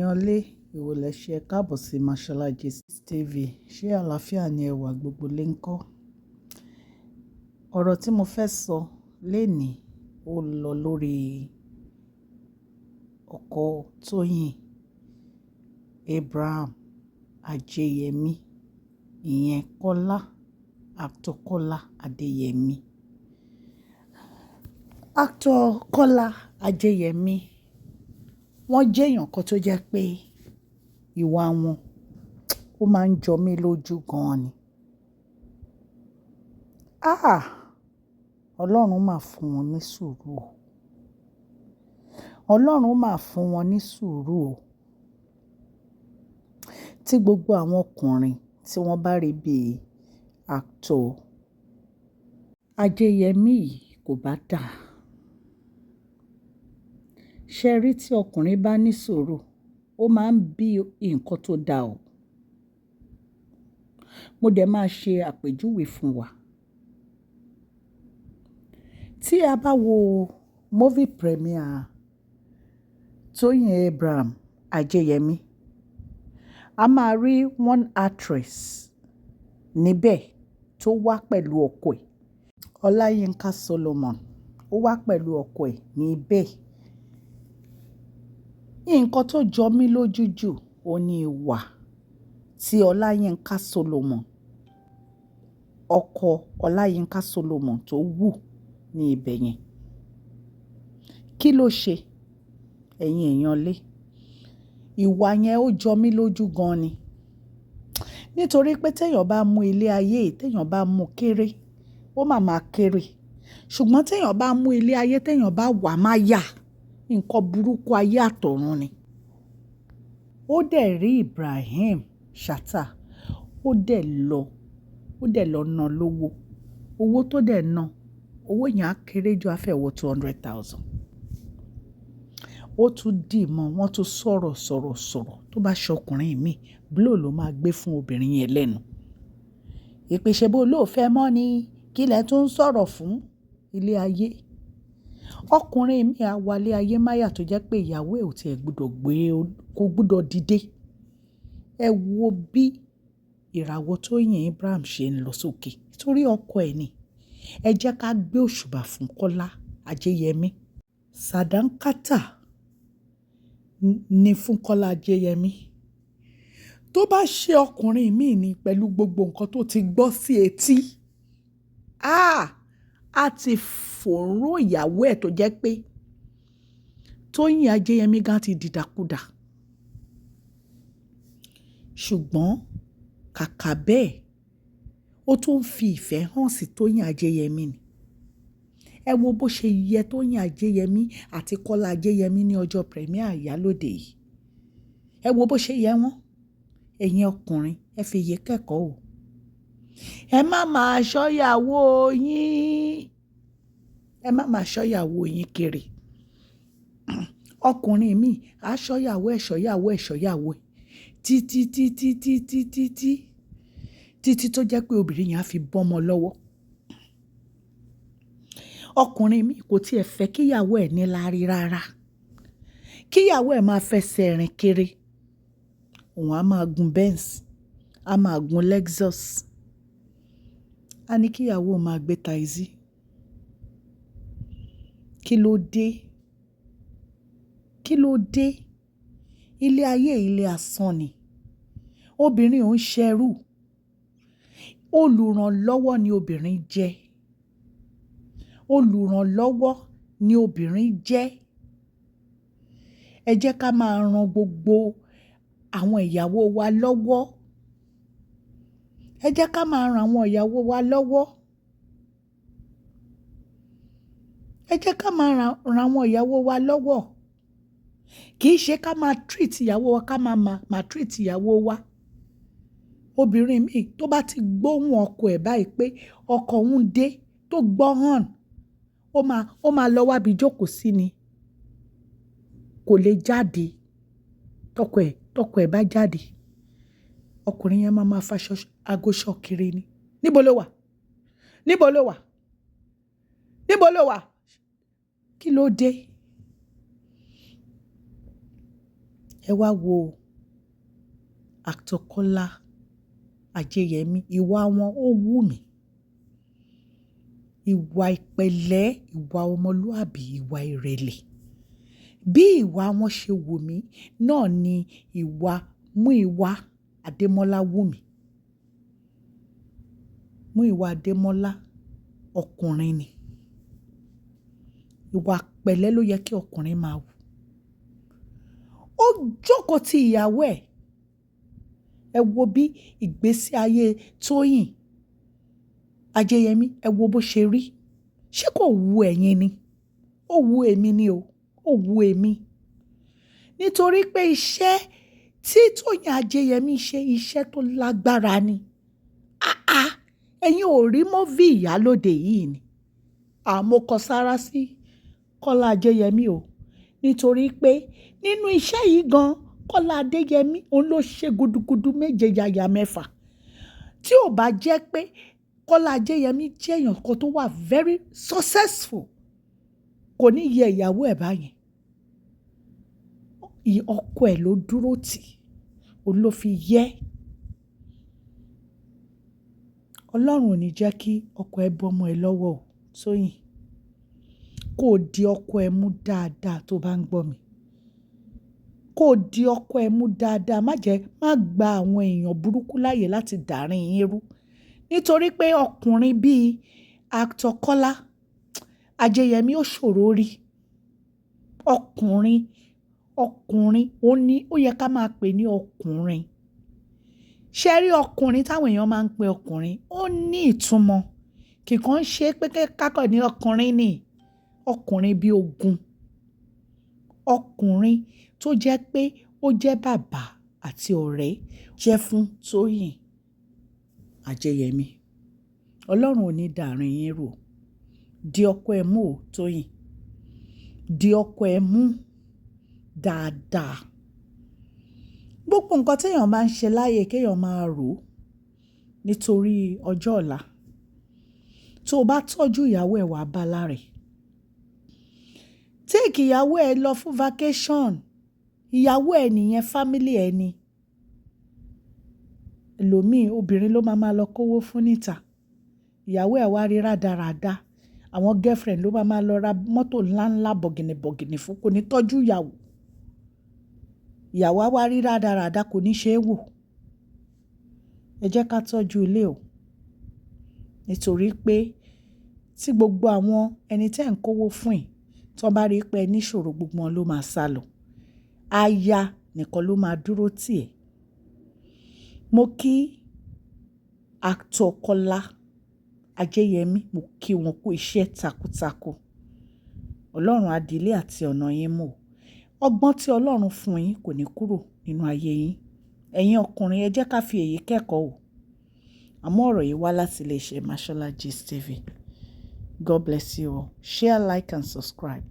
èèyàn lé ìwòlẹ̀ ṣe káàbọ̀ sí Mashola Gist TV. Ṣé àlàáfíà ni ẹ wà, gbogbo lé ń kọ́? Ọ̀rọ̀ tí mo fẹ́ sọ lénìí ó lọ lórí ọkọ Tóyìn Abraham Ajayemi, ìyẹn Kọ́lá, actor Kọ́lá Adéyẹmí. Actor Kọ́lá Adéyẹmí, wọ́n jẹ́ èèyàn kan tó jẹ́ pé ìwà wọn ó máa ń jọ mí lójú gan-an ni. Ọlọ́run máa fún wọn ní sùúrù o. Ọlọ́run máa fún wọn ní sùúrù o. Tí gbogbo àwọn ọkùnrin tí wọ́n bá rí bí actor Adéyẹmí yìí kò bá dà. Ṣé rí tí ọkùnrin bá ní sùúrù, ó máa ń bí nǹkan tó dà o. Mo dẹ̀ máa ṣe àpèjúwe fún wa. Tí a bá wo movie premiere Tóyìn Abraham Ajayemi, a máa rí one actress níbẹ̀ tó wá pẹ̀lú ọkọ ẹ̀, Ọláyínká Solomon. Ó wá pẹ̀lú ọkọ ẹ̀ níbẹ̀. Nǹkan tó jọ mí lójú jù ó ní ìwà tí Ọláyínká Solomon, ọkọ Ọláyínká Solomon tó wù ní ibẹ̀ yẹn. Kí ló ṣe, ẹ̀yin èèyàn lé? Ìwà yẹn ó jọ mí lójú gan ni. Nítorí pé téèyàn bá mú ilé ayé, téèyàn bá mú kéré, ó máa kéré. Ṣùgbọ́n téèyàn bá mú ilé ayé, téèyàn bá wà máa yà, nǹkan burúkú ayé àtọ̀run ni. Ó dẹ̀ rí Ibrahim Chatta, ó dẹ̀ lọ ná lówó. Owó tó dẹ̀ ná, owó yẹn á kéré jù, á fẹ́ wọ 200,000. Ó tún dì mọ́, wọ́n tún sọ̀rọ̀. Tó bá ṣọkùnrin mi, blow ló máa gbé fún obìnrin yẹn lẹ́nu. Ìpèsè bó ló fẹ́ mọ́ ni, kí lẹ tún ń sọ̀rọ̀ fún ilé ayé. Ọkùnrin mi á wálé ayé máyà tó jẹ́ pé ìyàwó ẹ̀ ò tiẹ̀ gbọdọ̀ kò gbọdọ̀ dìde. Ẹ wo bí ìràwọ̀ Tóyìn Abraham ṣe ń lọ sókè torí ọkọ ẹ̀ ni. Ẹ jẹ́ ká gbé òṣùbà fún Kọ́lá Ajayemi. Sàdánkátà ni fún Kọ́lá Ajayemi. Tó bá ṣe ọkùnrin mi ni pẹ̀lú gbogbo nǹkan tó ti gbọ́ sí etí, á ti fòòró ìyàwó ẹ̀ tó jẹ́ pé Tóyìn Ajayemi gan ti dìdàkudà. Ṣùgbọ́n kàkà bẹ́ẹ̀, ó tún fi ìfẹ́ hàn sí Tóyìn Ajayemi ni. Ẹ wo bó ṣe yẹ Tóyìn Ajayemi àti Kọ́lá Ajayemi ní ọjọ́ premiere Ìyálóde yìí. Ẹ wo bó ṣe yẹ wọ́n. Ẹ̀yin ọkùnrin, ẹ fi iye kẹ́kọ̀ọ́ o. Ẹ má máa ṣọ́yàwó yín. Ẹ má máa ṣọ́yàwó yín kiri. Ọkùnrin mi á ṣọ́yàwó ẹ̀ títí tó jẹ́ pé obìnrin yẹn á fi bọ́mọ lọ́wọ́. Ọkùnrin mi kò tiẹ̀ fẹ́ kíyàwó ẹ̀ níláárí rárá. Kíyàwó ẹ̀ máa fẹsẹ̀ rìn kiri. Òun á máa gun Benz, á máa gun Lexus. A ní kíyàwó máa gbé taxi. Kí ló dé? Kí ló dé? Ilé ayé ilé asán ni. Obìnrin ò ń ṣẹrú. Olùrànlọ́wọ́ ni obìnrin jẹ́. Olùrànlọ́wọ́ ni obìnrin jẹ́. Ẹ jẹ́ ká máa ran gbogbo àwọn ìyàwó wa lọ́wọ́. Ẹ jẹ́ ká máa ran àwọn ìyàwó wa lọ́wọ́. Ẹ jẹ́ ká máa ran àwọn ìyàwó wa lọ́wọ́. Kì í ṣe ká máa treat ìyàwó wa, ká máa treat ìyàwó wa. Obìnrin mi tó bá ti gbóhùn ọkọ ẹ̀ báyìí pé ọkọ òun dé tó gbọ́ hàn, ó máa lọ wábi jókòó sí ni. Kò lè jáde. Tọkọ ẹ̀ bá jáde, ọkùnrin yẹn máa fa ago ṣọ́ kiri ni. Níbo ló wà? Níbo ló wà? Níbo ló wà? Kí ló dé? ẹ wá wo actor Kọ́lá Ajẹ́yẹmí, ìwà wọn ó wù mí. Ìwà ìpẹ̀lẹ́, ìwà ọmọlúàbí, ìwà ìrẹ̀lẹ̀. Bí ìwà wọn ṣe wù mí, náà ni ìwà Múyìwá Adémọ́lá wù mí. Múyìwá Adémọ́lá ọkùnrin ni. Ìwà pẹ̀lẹ́ ló yẹ kí ọkùnrin máa wù. Ó jókòó ti ìyàwó ẹ̀. Ẹ wo bí ìgbésí ayé Tóyìn Ajẹ́yẹmí, ẹ wo bó ṣe rí. Ṣé kò wu ẹ̀yin ni? Ó wu èmi ni o. Ó wu èmi. Nítorí pé iṣẹ́ tí Tóyìn Ajẹ́yẹmí ṣe, iṣẹ́ tó lágbára ni. Ẹ̀yin ò rí mọ́fì Ìyálóde yìí ni. Mo kọ sára sí Kọ́lá Ajẹ́yẹmí o. Nítorí pé nínú iṣẹ́ yìí gan, Kọ́lá Adéyẹmí òun ló ṣe gudugudu méje yàyà mẹ́fà. Tí ò bá jẹ́ pé Kọ́lá Ajẹ́yẹmí jẹ́ èèyàn kan tó wà very successful, kò ní yẹ ìyàwó ẹ̀ báyẹn. Ọkọ ẹ̀ ló dúró tì, òun ló fi yẹ. Ọlọ́run ò ní jẹ́ kí ọkọ ẹ bọ́mọ ẹ lọ́wọ́ o, Tóyìn. Kó di ọkọ ẹ mú dáadáa tó bá ń gbọ́ mi. Kó di ọkọ ẹ mú dáadáa, má gba àwọn èèyàn burúkú láàyè láti dàárín yín rú. Nítorí pé ọkùnrin bíi actor Kọ́lá Ajẹ́yẹmí ó ṣòro rí. Ọkùnrin ó yẹ ká máa pè ní ọkùnrin. Ṣé rí ọkùnrin táwọn èèyàn máa ń pe ọkùnrin, ó ní ìtumọ̀. Kìkan ṣe pé kákọ̀ ní ọkùnrin ni. Ọkùnrin bíi ogun. Ọkùnrin tó jẹ́ pé ó jẹ́ bàbá àti ọ̀rẹ́ jẹ́ fún Tóyìn Ajẹ́yẹmí. Ọlọ́run ò ní dàárín yín rú. Di ọkọ ẹ mú o, Tóyìn. Di ọkọ ẹ mú dáadáa. Gbogbo nǹkan tí èèyàn bá ń ṣe láyé kéèyàn máa rò ó nítorí ọjọ́ ọ̀la. Tó o bá tọ́jú ìyàwó ẹ̀ wá bá láre. Take ìyàwó ẹ̀ lọ fún vacation. Ìyàwó ẹ̀ nìyẹn, family ẹ̀ ni. Ẹlòmíì obìnrin ló máa lọ kówó fún níta. Ìyàwó ẹ̀ wá rí rádaràda. Àwọn girlfriend ló máa lọ ra mọ́tò ńláńlá bọ̀gìnìbọ̀gìnì fún, kò ní tọ́jú ìyàwó. Ìyàwó á wá rí rádaràda, kò ní ṣe é wò. Ẹ jẹ́ ká tọ́jú ilé o. Nítorí pé tí gbogbo àwọn ẹni tí ẹ̀ ń kówó fún yìí, tí wọ́n bá rí pé ẹ níṣòro, gbogbo wọn ló máa sálọ. Aya nìkan ló máa dúró tì ẹ́. Mo kí actor Kọ́lá Ajẹ́yẹmí, mo kí wọn kú iṣẹ́ takuntakun. Ọlọ́run á di ilé àti ọ̀nà yín mú. Ọgbọ́n tí Ọlọ́run fún yín kò ní kúrò nínú ayé yín. Ẹ̀yin ọkùnrin, ẹ jẹ́ ká fi èyí kẹ́kọ̀ọ́ o. Àmọ́ ọ̀rọ̀ yìí wá láti iléeṣẹ́ Mashola Gist TV. God bless you all. Share, like and subscribe.